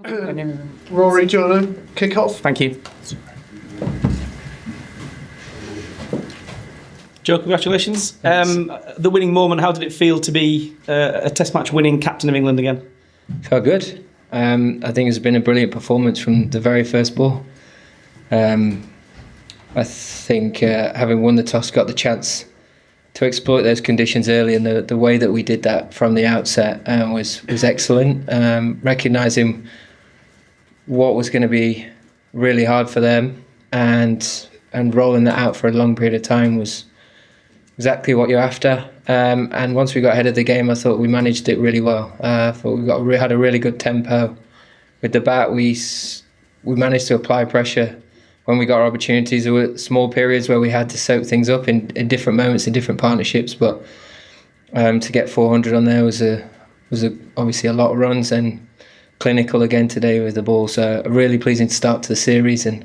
Rory, do you want to kick off? Thank you. Joe, congratulations. The winning moment, how did it feel to be a Test match winning captain of England again? Felt good. I think it's been a brilliant performance from the very first ball. I think having won the toss, got the chance to exploit those conditions early, and the way that we did that from the outset was excellent. Recognising what was going to be really hard for them and rolling that out for a long period of time was exactly what you're after. And once we got ahead of the game, I thought we managed it really well. I thought we had a really good tempo with the bat. We managed to apply pressure when we got our opportunities. There were small periods where we had to soak things up in different moments, in different partnerships, but to get 400 on there was obviously a lot of runs, and clinical again today with the ball. So a really pleasing start to the series, and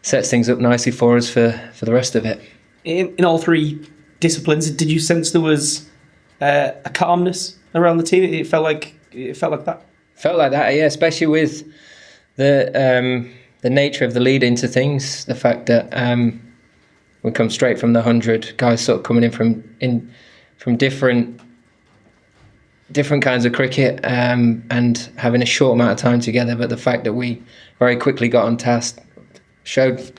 sets things up nicely for us for the rest of it. In all three disciplines, did you sense there was a calmness around the team? It felt like that. Felt like that, yeah. Especially with the nature of the lead into things, the fact that we come straight from the 100, guys sort of coming in from different kinds of cricket, and having a short amount of time together. But the fact that we very quickly got on task showed,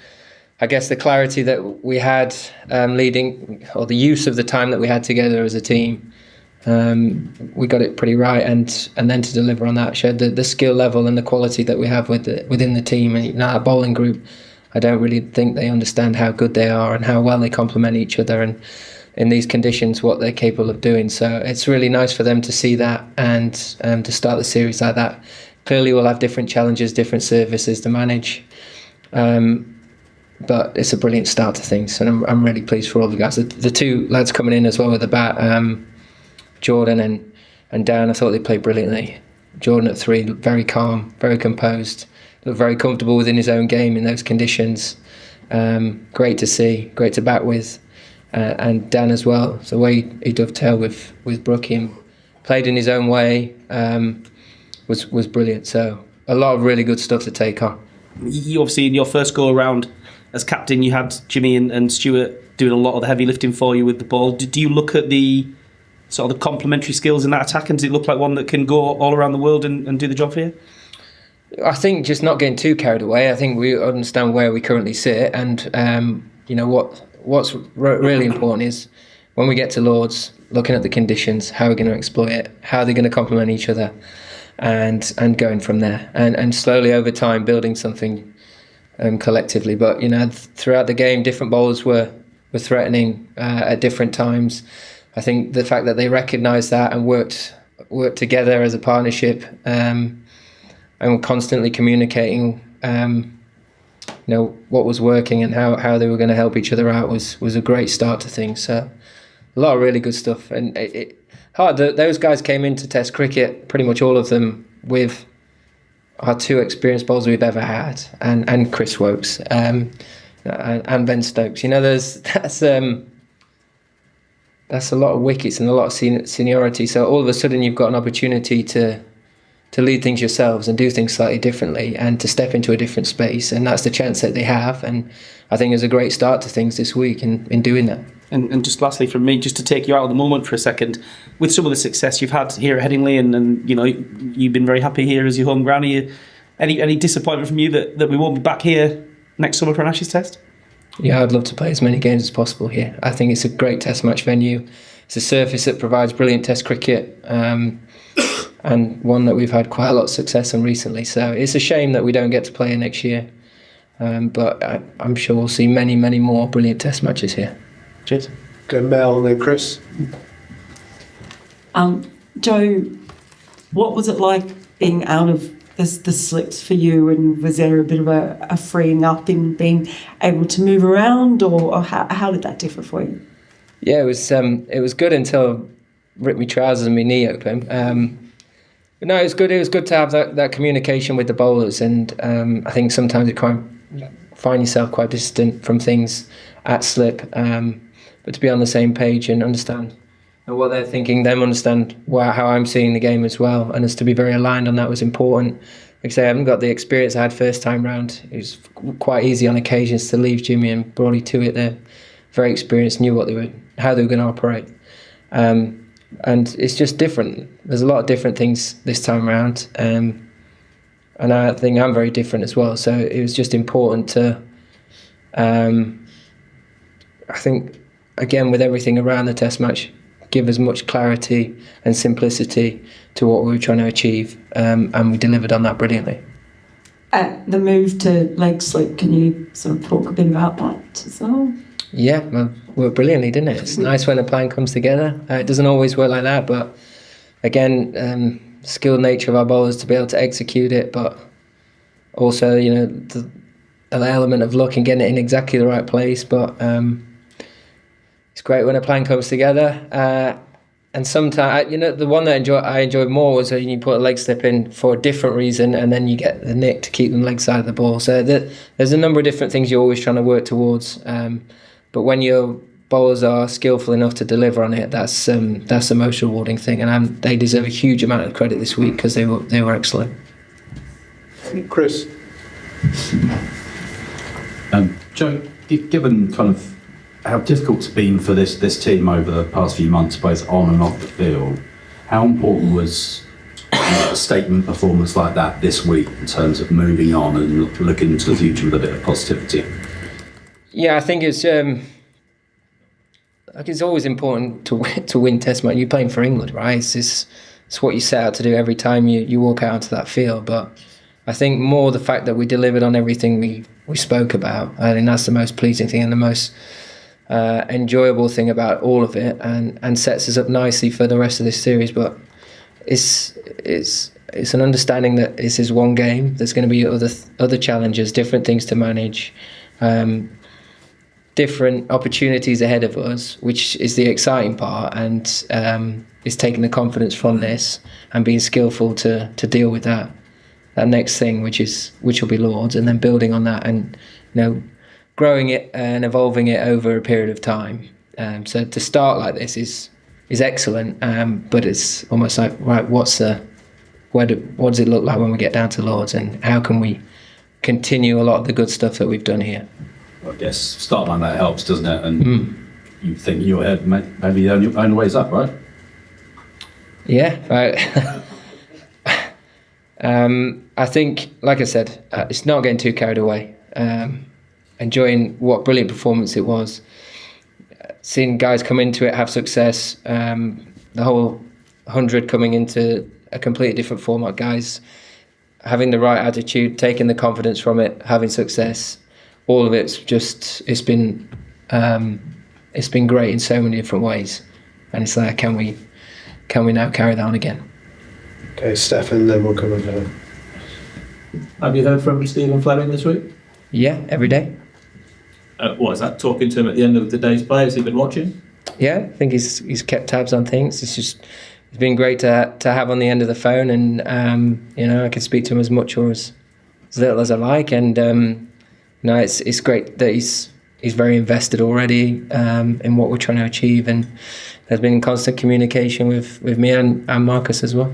I guess, the clarity that we had leading, or the use of the time that we had together as a team. We got it pretty right, and then to deliver on that showed the skill level and the quality that we have within the team. And our bowling group, I don't really think they understand how good they are and how well they complement each other, and in these conditions what they're capable of doing. So it's really nice for them to see that, and to start the series like that. Clearly we'll have different challenges, different services to manage, but it's a brilliant start to things, and I'm really pleased for all the guys. The two lads coming in as well with the bat, Jordan and Dan, I thought they played brilliantly. Jordan at 3, very calm, very composed, looked very comfortable within his own game in those conditions. Great to see, great to bat with. And Dan as well, the way he dovetailed with Brookie, played in his own way, was brilliant. So a lot of really good stuff to take on. You obviously, in your first go around as captain, you had Jimmy and Stuart doing a lot of the heavy lifting for you with the ball. Do you look at the sort of the complementary skills in that attack, and does it look like one that can go all around the world and do the job for you? I think just not getting too carried away. I think we understand where we currently sit, and what's really important is when we get to Lords, looking at the conditions, how we're going to exploit it, how they're going to complement each other, and going from there, and slowly over time building something collectively. But throughout the game, different bowlers were threatening at different times. I think the fact that they recognised that and worked together as a partnership, and were constantly communicating what was working and how they were going to help each other out was a great start to things. So a lot of really good stuff, and those guys came into Test cricket, pretty much all of them, with our 2 experienced bowlers we've ever had, and Chris Wokes, and Ben Stokes. That's a lot of wickets and a lot of seniority. So all of a sudden you've got an opportunity to lead things yourselves and do things slightly differently, and to step into a different space, and that's the chance that they have. And I think it's a great start to things this week in doing that. And just lastly from me, just to take you out of the moment for a second, with some of the success you've had here at Headingley, and you've been very happy here as your home ground. Any disappointment from you that we won't be back here next summer for an Ashes Test? Yeah, I'd love to play as many games as possible here. I think it's a great Test match venue. It's a surface that provides brilliant Test cricket, and one that we've had quite a lot of success on recently. So it's a shame that we don't get to play here next year, but I'm sure we'll see many, many more brilliant Test matches here. Cheers. Go Mel and then Chris. Joe, what was it like being out of the slips for you, and was there a bit of a freeing up in being able to move around, or how did that differ for you? Yeah, it was good until I ripped my trousers and my knee open. But no, it was good. It was good to have that communication with the bowlers, and I think sometimes you can find yourself quite distant from things at slip, but to be on the same page and understand what they're thinking, them understand how I'm seeing the game as well, and us to be very aligned on that was important. like I say, I haven't got the experience I had first time round. It was quite easy on occasions to leave Jimmy and Brawley to it. They're very experienced, knew how they were going to operate. And it's just different. There's a lot of different things this time around. And I think I'm very different as well. So it was just important to, I think, again, with everything around the test match, give as much clarity and simplicity to what we were trying to achieve. And we delivered on that brilliantly. The move to leg slip, can you sort of talk a bit about that as well? Yeah, well, worked brilliantly, didn't it? It's nice when a plan comes together. It doesn't always work like that, but again, skilled nature of our bowlers to be able to execute it, but also, an element of luck and getting it in exactly the right place. But it's great when a plan comes together. And sometimes, the one that I enjoyed more was when you put a leg slip in for a different reason, and then you get the nick to keep them leg side of the ball. So there's a number of different things you're always trying to work towards. But when your bowlers are skillful enough to deliver on it, that's the most rewarding thing, and they deserve a huge amount of credit this week because they were excellent. Chris. Joe, given kind of how difficult it's been for this team over the past few months, both on and off the field, how important was a statement performance like that this week in terms of moving on and looking into the future with a bit of positivity? Yeah, I think it's always important to win Test match. You're playing for England, right? It's what you set out to do every time you walk out onto that field. But I think more the fact that we delivered on everything we spoke about. I think that's the most pleasing thing and the most enjoyable thing about all of it, and sets us up nicely for the rest of this series. But it's an understanding that this is one game. There's going to be other challenges, different things to manage. Different opportunities ahead of us, which is the exciting part, and is taking the confidence from this and being skillful to deal with that next thing, which will be Lords, and then building on that and growing it and evolving it over a period of time. So to start like this is excellent, but it's almost like, right, what does it look like when we get down to Lords, and how can we continue a lot of the good stuff that we've done here? I guess start like that helps, doesn't it? And you think in your head, maybe your own ways up, right? Yeah, right. I think, like I said, it's not getting too carried away. Enjoying what brilliant performance it was. Seeing guys come into it, have success. The whole 100 coming into a completely different format. Guys having the right attitude, taking the confidence from it, having success. All of it's been great in so many different ways, and it's like, can we now carry that on again? Okay, Stephen, then we'll come on down. Have you heard from Stephen Fleming this week? Yeah, every day. What is that? Talking to him at the end of the day's play? Has he been watching? Yeah, I think he's kept tabs on things. It's been great to have on the end of the phone, and I can speak to him as much or as little as I like, and. No, it's great that he's very invested already in what we're trying to achieve, and there's been constant communication with me and Marcus as well.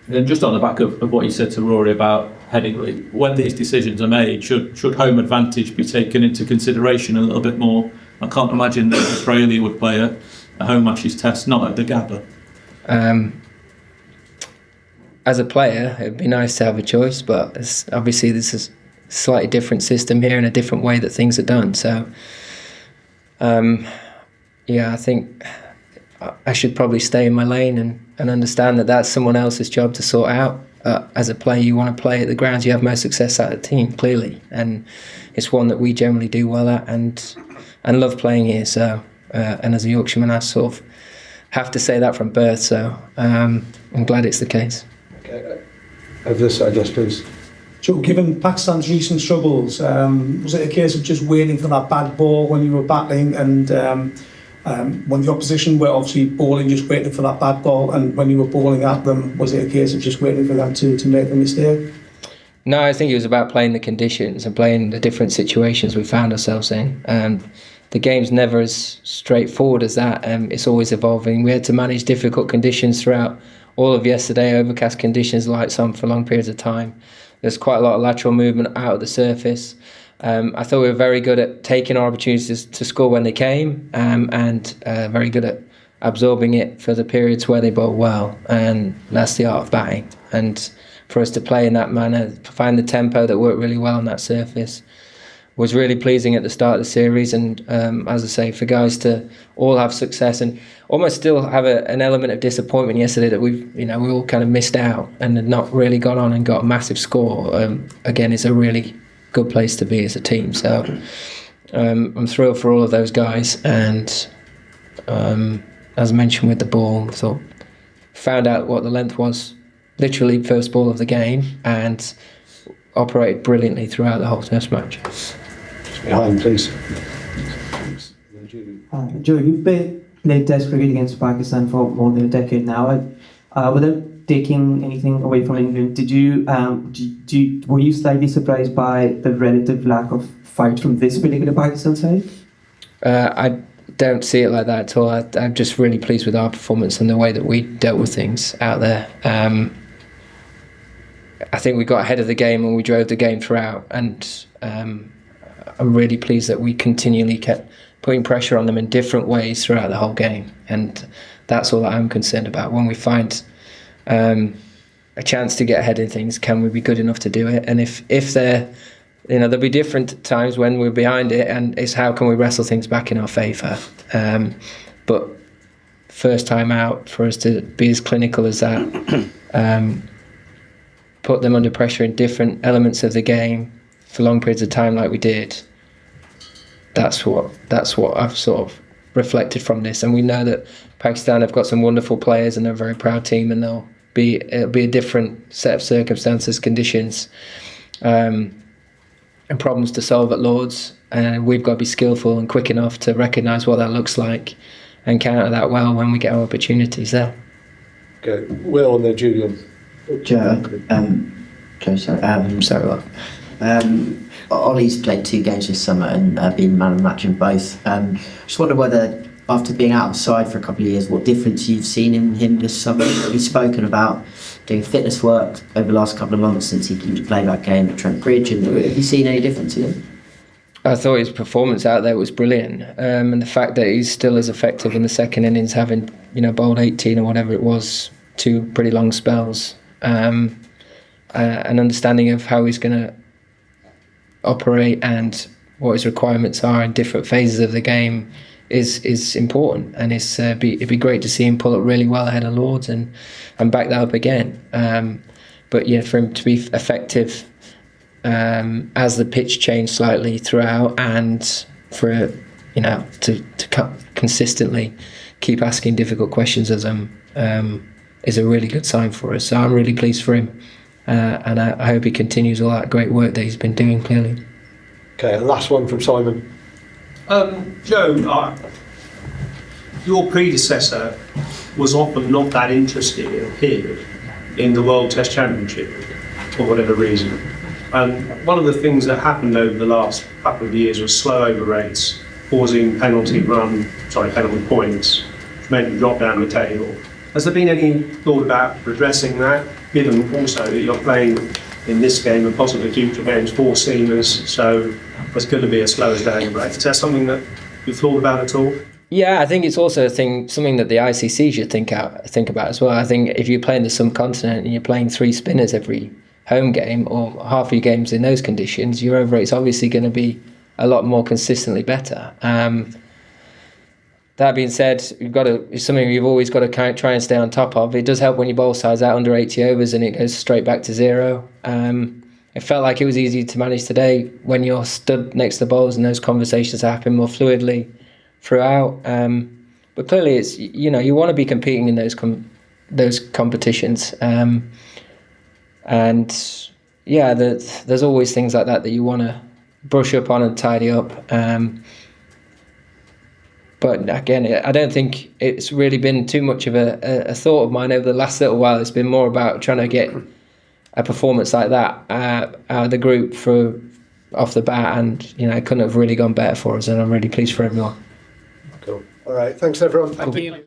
And just on the back of what you said to Rory about Headingley, when these decisions are made, should home advantage be taken into consideration a little bit more? I can't imagine that Australia would play a home Ashes test not at the Gabba. As a player, it'd be nice to have a choice, but obviously this is slightly different system here and a different way that things are done. So, I think I should probably stay in my lane and understand that that's someone else's job to sort out. As a player, you want to play at the grounds you have most success at the team, clearly, and it's one that we generally do well at and love playing here. So, and as a Yorkshireman, I sort of have to say that from birth. So, I'm glad it's the case. Okay, over this side, yes, please. So given Pakistan's recent struggles, was it a case of just waiting for that bad ball when you were batting, and when the opposition were obviously bowling, just waiting for that bad ball, and when you were bowling at them, was it a case of just waiting for them to make a mistake? No, I think it was about playing the conditions and playing the different situations we found ourselves in. The game's never as straightforward as that. It's always evolving. We had to manage difficult conditions throughout all of yesterday, overcast conditions, lights on for long periods of time. there's quite a lot of lateral movement out of the surface. I thought we were very good at taking our opportunities to score when they came, and very good at absorbing it for the periods where they bowled well, and that's the art of batting. And for us to play in that manner, find the tempo that worked really well on that surface, was really pleasing at the start of the series. And as I say, for guys to all have success and almost still have an element of disappointment yesterday that we all kind of missed out and had not really gone on and got a massive score, again, is a really good place to be as a team. So I'm thrilled for all of those guys. And as I mentioned with the ball, found out what the length was literally first ball of the game and operated brilliantly throughout the whole test match. Behind, please. Joe, you've played Test cricket against Pakistan for more than a decade now. Without taking anything away from England, were you slightly surprised by the relative lack of fight from this particular Pakistan side? I don't see it like that at all. I'm just really pleased with our performance and the way that we dealt with things out there. I think we got ahead of the game and we drove the game throughout, and I'm really pleased that we continually kept putting pressure on them in different ways throughout the whole game, and that's all that I'm concerned about. When we find a chance to get ahead in things, can we be good enough to do it? And if they're, there'll be different times when we're behind it, and it's how can we wrestle things back in our favour. But first time out, for us to be as clinical as that, put them under pressure in different elements of the game for long periods of time like we did, that's what I've sort of reflected from this. And we know that Pakistan have got some wonderful players and they're a very proud team, and it'll be a different set of circumstances, conditions, and problems to solve at Lords, and we've got to be skillful and quick enough to recognise what that looks like and counter that well when we get our opportunities there. Okay, Will and then Julian. Joe, sorry. Ollie's played 2 games this summer and been man of the match in both. Just wonder whether, after being out of the side for a couple of years, what difference you've seen in him this summer. He's spoken about doing fitness work over the last couple of months since he came to play that game at Trent Bridge, and have you seen any difference in him? I thought his performance out there was brilliant, and the fact that he's still as effective in the second innings, having bowled 18 or whatever it was, 2 pretty long spells, an understanding of how he's going to operate and what his requirements are in different phases of the game is important, and it'd be great to see him pull it really well ahead of Lords and back that up again. But yeah, for him to be effective as the pitch changed slightly throughout, and for to consistently keep asking difficult questions of them is a really good sign for us. So I'm really pleased for him, and I hope he continues all that great work that he's been doing, clearly. Okay, and last one from Simon. Joe, your predecessor was often not that interested, it appeared, in the World Test Championship for whatever reason. And one of the things that happened over the last couple of years was slow over rates, causing penalty points, which meant you drop down the table. Has there been any thought about redressing that, given also that you're playing in this game and possibly future games 4 seamers, so there's going to be a slower down rate? Is that something that you've thought about at all? Yeah, I think it's also something that the ICC should think about as well. I think if you're playing the subcontinent and you're playing 3 spinners every home game, or half of your games in those conditions, your over rate's obviously going to be a lot more consistently better. That being said, it's something you've always got to try and stay on top of. It does help when your bowl size out under 80 overs and it goes straight back to 0. It felt like it was easy to manage today when you're stood next to the bowlers and those conversations happen more fluidly throughout. But clearly, it's you want to be competing in those competitions. And yeah, there's always things like that you want to brush up on and tidy up. But again, I don't think it's really been too much of a thought of mine over the last little while. It's been more about trying to get a performance like that out of the group off the bat, and it couldn't have really gone better for us, and I'm really pleased for everyone. Cool. All right, thanks everyone. Thank you.